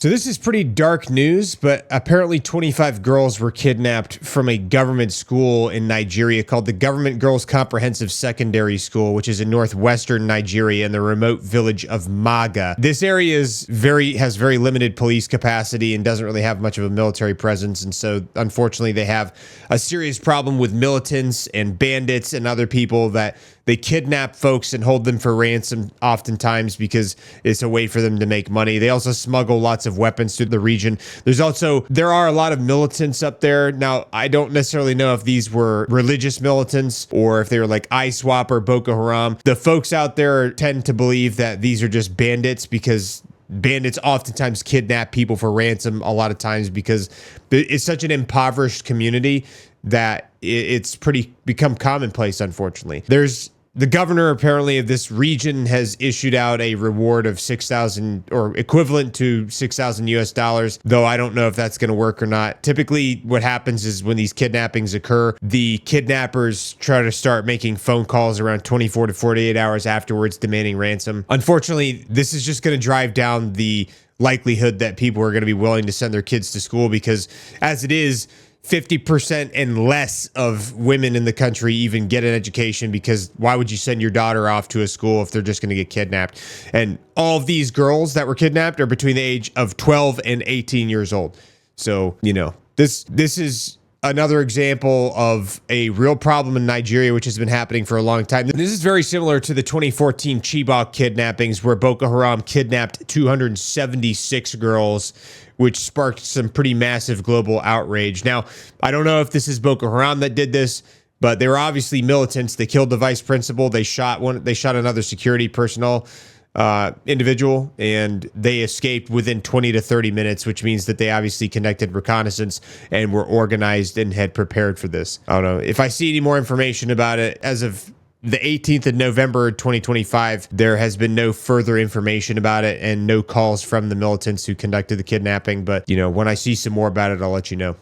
So this is pretty dark news, but apparently 25 girls were kidnapped from a government school in Nigeria called the Government Girls Comprehensive Secondary School, which is in northwestern Nigeria in the remote village of Maga. This area has very limited police capacity and doesn't really have much of a military presence, and so unfortunately they have a serious problem with militants and bandits and other people that they kidnap folks and hold them for ransom oftentimes because it's a way for them to make money. They also smuggle lots of weapons through the region. There are a lot of militants up there. Now, I don't necessarily know if these were religious militants or if they were like ISWAP or Boko Haram. The folks out there tend to believe that these are just bandits because bandits oftentimes kidnap people for ransom a lot of times because it's such an impoverished community that it's pretty become commonplace, unfortunately. The governor apparently of this region has issued out a reward of 6,000 or equivalent to 6,000 US dollars, though I don't know if that's going to work or not. Typically what happens is when these kidnappings occur, the kidnappers try to start making phone calls around 24 to 48 hours afterwards demanding ransom. Unfortunately, this is just going to drive down the likelihood that people are going to be willing to send their kids to school because as it is, 50% and less of women in the country even get an education because why would you send your daughter off to a school if they're just going to get kidnapped? And all of these girls that were kidnapped are between the age of 12 and 18 years old. So, this is another example of a real problem in Nigeria, which has been happening for a long time. This is very similar to the 2014 Chibok kidnappings where Boko Haram kidnapped 276 girls, which sparked some pretty massive global outrage. Now, I don't know if this is Boko Haram that did this, but they were obviously militants. They killed the vice principal. They shot another security personnel individual, and they escaped within 20 to 30 minutes, which means that they obviously conducted reconnaissance and were organized and had prepared for this. I don't know. If I see any more information about it, as of the 18th of November, 2025, there has been no further information about it and no calls from the militants who conducted the kidnapping. But, when I see some more about it, I'll let you know.